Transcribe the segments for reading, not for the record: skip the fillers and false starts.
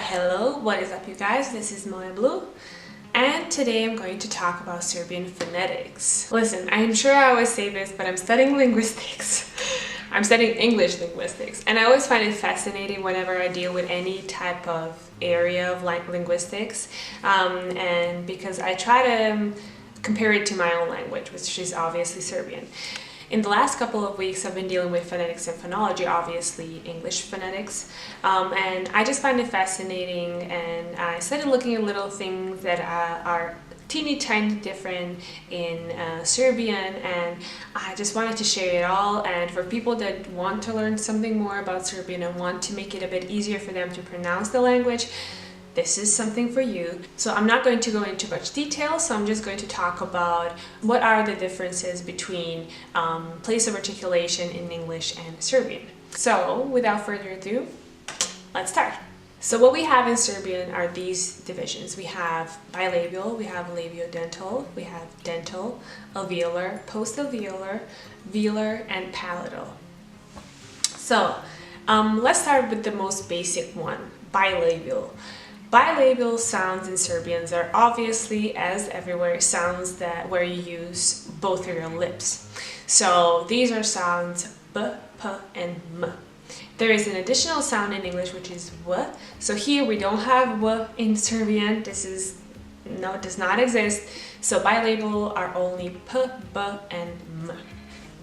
Hello, what is up you guys? This is Moya Blue and today I'm going to talk about Serbian phonetics. Listen, I'm sure I always say this, but I'm studying linguistics. I'm studying English linguistics, and I always find it fascinating whenever I deal with any type of area of linguistics, and because I try to compare it to my own language, which is obviously Serbian. In the last couple of weeks, I've been dealing with phonetics and phonology, obviously English phonetics, and I just find it fascinating, and I started looking at little things that are teeny tiny different in Serbian, and I just wanted to share it all. And for people that want to learn something more about Serbian and want to make it a bit easier for them to pronounce the language, this is something for you. So I'm not going to go into much detail, so I'm just going to talk about what are the differences between place of articulation in English and Serbian. So without further ado, let's start. So what we have in Serbian are these divisions. We have bilabial, we have labiodental, we have dental, alveolar, postalveolar, velar, and palatal. So let's start with the most basic one, bilabial. Bilabial sounds in Serbians are obviously, as everywhere, sounds where you use both of your lips. So these are sounds b, p, and m. There is an additional sound in English which is w. So here we don't have w in Serbian. It does not exist. So bilabial are only p, b, and m.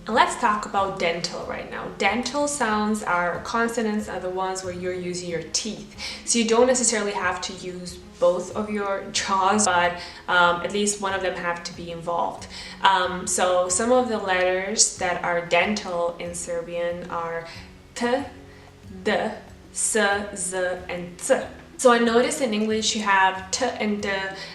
And let's talk about dental right now. Dental sounds are consonants, are the ones where you're using your teeth. So you don't necessarily have to use both of your jaws, but at least one of them have to be involved. So some of the letters that are dental in Serbian are t, d, s, z, and t. So I noticed in English you have t and d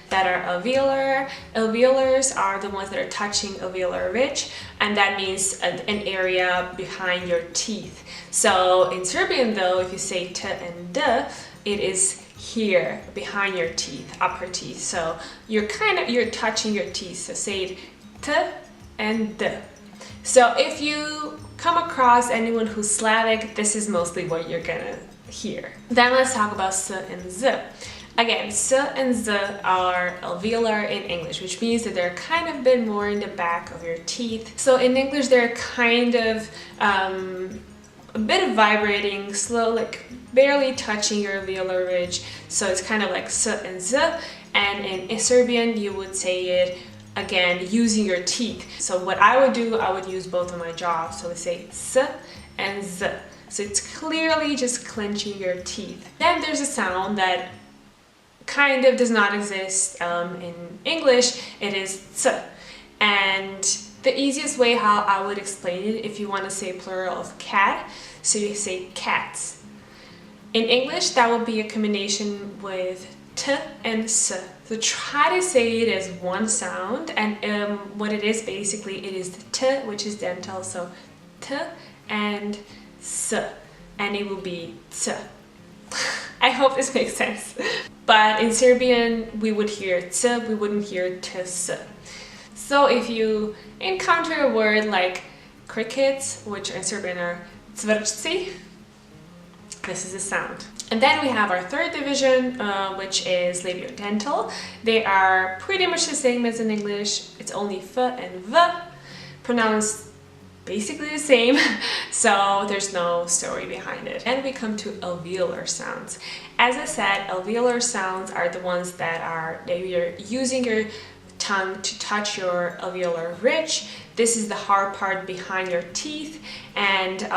that are alveolar. Alveolars are the ones that are touching alveolar ridge, and that means an area behind your teeth. So in Serbian though, if you say t and d, it is here behind your teeth, upper teeth. So you're touching your teeth. So say it t and d. So if you come across anyone who's Slavic, this is mostly what you're gonna hear. Then let's talk about s and z. Again, s and z are alveolar in English, which means that they're kind of a bit more in the back of your teeth. So in English, they're kind of a bit of vibrating, slow, like barely touching your alveolar ridge. So it's kind of like s and z. And in Serbian, you would say it again using your teeth. So what I would do, I would use both of my jaws. So we say s and z. So it's clearly just clenching your teeth. Then there's a sound that kind of does not exist in English. It is ts. And the easiest way how I would explain it, if you want to say plural of cat, so you say cats. In English, that would be a combination with t and s. So try to say it as one sound, and what it is basically, it is the t, which is dental, so t and s, and it will be ts. I hope this makes sense. But in Serbian, we would hear ts, we wouldn't hear ts. So if you encounter a word like crickets, which in Serbian are cvrčci, this is a sound. And then we have our third division, which is labiodental. They are pretty much the same as in English. It's only f and v, pronounced basically the same, so there's no story behind it. And we come to alveolar sounds. As I said, alveolar sounds are the ones that you're using your tongue to touch your alveolar ridge. This is the hard part behind your teeth, and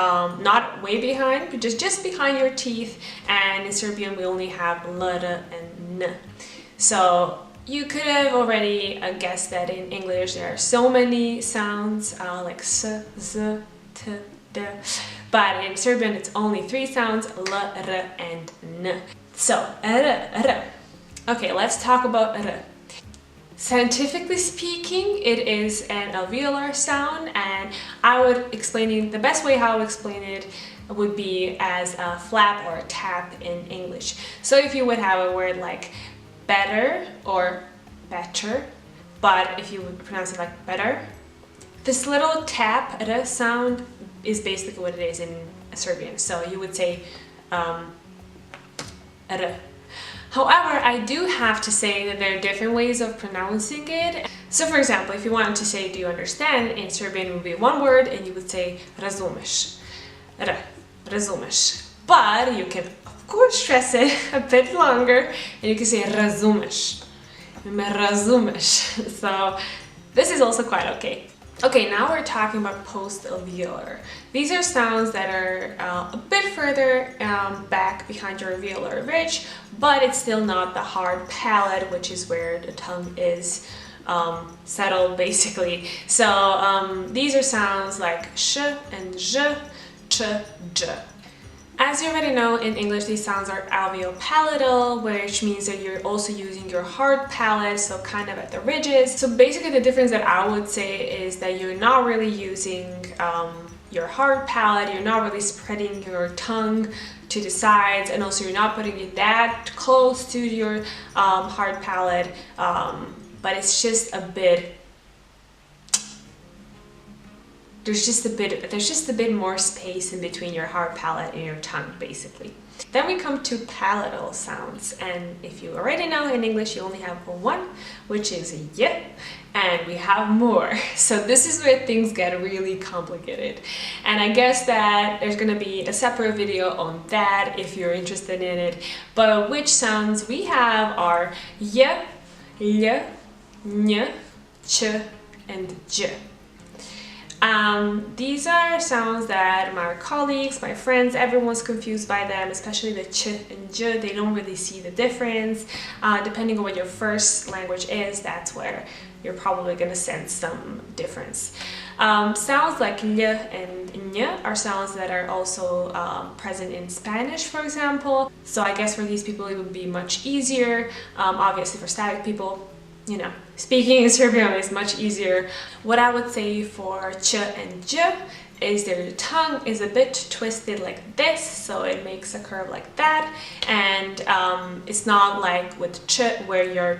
not way behind, but just behind your teeth. And in Serbian, we only have l, r, and n. So you could have already guessed that in English there are so many sounds like s, z, t, d, but in Serbian it's only 3 sounds, l, r, and n. So, r, r. Okay, let's talk about r. Scientifically speaking, it is an alveolar sound, and I would explain it, the best way how I would explain it would be as a flap or a tap in English. So if you would have a word like better or better, but if you would pronounce it like better, this little tap, r sound, is basically what it is in Serbian. So you would say r. However, I do have to say that there are different ways of pronouncing it. So for example, if you wanted to say, do you understand? In Serbian it would be one word and you would say razumeš. Razumeš. But you can of course stress it a bit longer and you can say razumeš. Me razumeš. So this is also quite okay. Okay, now we're talking about postalveolar. These are sounds that are a bit further back behind your alveolar ridge, but it's still not the hard palate, which is where the tongue is settled basically. So these are sounds like sh and j, ch, j. As you already know, in English these sounds are alveopalatal, which means that you're also using your hard palate, so kind of at the ridges. So basically the difference that I would say is that you're not really using your hard palate, you're not really spreading your tongue to the sides, and also you're not putting it that close to your hard palate, but it's just a bit there's just a bit more space in between your hard palate and your tongue, basically. Then we come to palatal sounds, and if you already know, in English you only have one, which is y, and we have more. So this is where things get really complicated, and I guess that there's gonna be a separate video on that if you're interested in it. But which sounds we have are y, l, n, ch, and j. These are sounds that my colleagues, my friends, everyone's confused by them, especially the ch and j. They don't really see the difference. Depending on what your first language is, that's where you're probably going to sense some difference. Sounds like l and n are sounds that are also present in Spanish, for example. So I guess for these people it would be much easier. Obviously for Slavic people, you know, speaking in Serbian is much easier. What I would say for ch and j is their tongue is a bit twisted like this, so it makes a curve like that, and it's not like with ch where your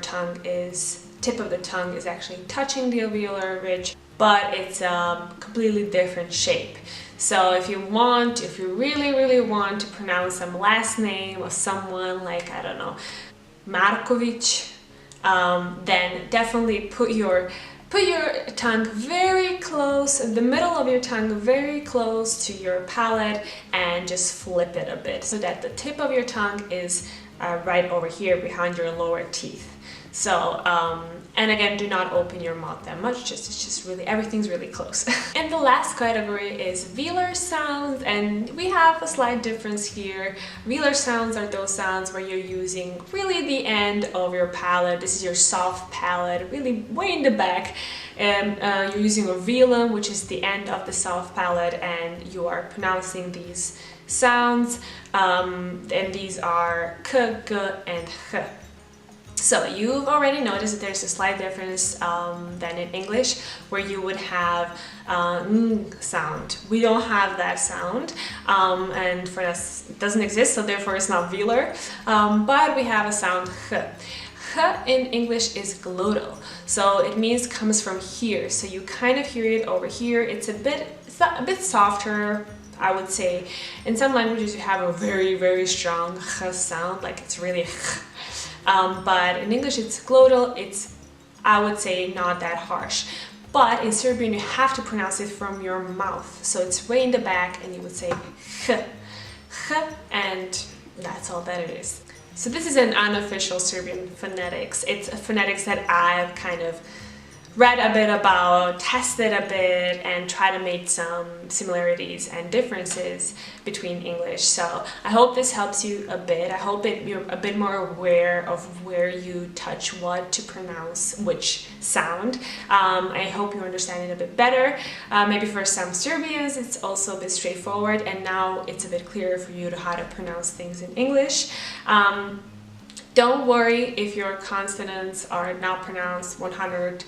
tip of the tongue is actually touching the alveolar ridge, but it's a completely different shape. So if you really want to pronounce some last name of someone like, I don't know, Markovic, then definitely put your tongue very close, the middle of your tongue very close to your palate, and just flip it a bit so that the tip of your tongue is right over here behind your lower teeth. So and again, do not open your mouth that much, it's just really, everything's really close. And the last category is velar sounds, and we have a slight difference here. Velar sounds are those sounds where you're using really the end of your palate. This is your soft palate, really way in the back, and you're using a velum, which is the end of the soft palate, and you are pronouncing these sounds, and these are k, g, and h. So you've already noticed that there's a slight difference than in English, where you would have n sound. We don't have that sound, and for us it doesn't exist, so therefore it's not velar, but we have a sound h. H in English is glottal, so it means comes from here, so you kind of hear it over here. It's a bit softer, I would say. In some languages you have a very strong h sound, like it's really h. But in English it's glottal, it's, I would say, not that harsh. But in Serbian you have to pronounce it from your mouth, so it's way in the back, and you would say h, and that's all that it is. So this is an unofficial Serbian phonetics. It's a phonetics that I've kind of read a bit about, tested a bit, and try to make some similarities and differences between English. So I hope this helps you a bit. I hope you're a bit more aware of where you touch what to pronounce which sound. I hope you understand it a bit better. Maybe for some Serbians it's also a bit straightforward, and now it's a bit clearer for you to how to pronounce things in English. Don't worry if your consonants are not pronounced 100%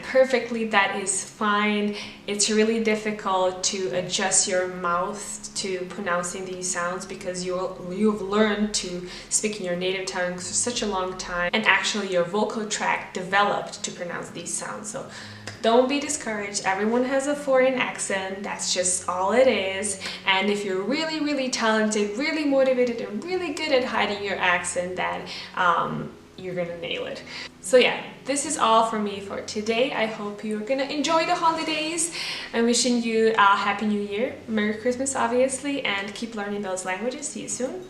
perfectly, that is fine. It's really difficult to adjust your mouth to pronouncing these sounds because you've learned to speak in your native tongue for such a long time, and actually your vocal tract developed to pronounce these sounds. So Don't be discouraged. Everyone has a foreign accent. That's just all it is. And if you're really, really talented, really motivated, and really good at hiding your accent, then you're gonna nail it. So yeah, this is all for me for today. I hope you're gonna enjoy the holidays. I'm wishing you a Happy New Year, Merry Christmas obviously, and keep learning those languages. See you soon.